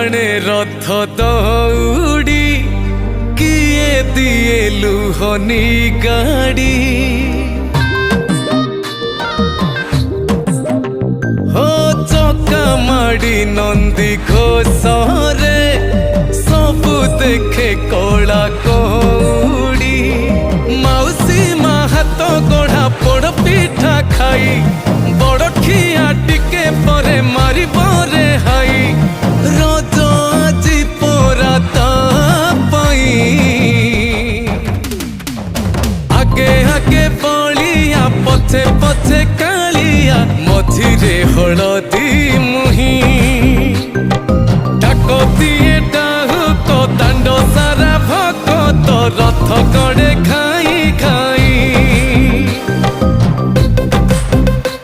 टाणे रथ दौड़ी किए दिए लुहनी गाड़ी हो चका माड़ी नंदी घोषरे सबु देखे कला कौड़ी मौसी माँ हाथ गढ़ा पोड़ पिठा खाई बड़ खिया टिके परे मारी बरे हाई रज आजी पोरा तापाई आगे आगे बलिया पछे पछे कालिया मझिरे हलदी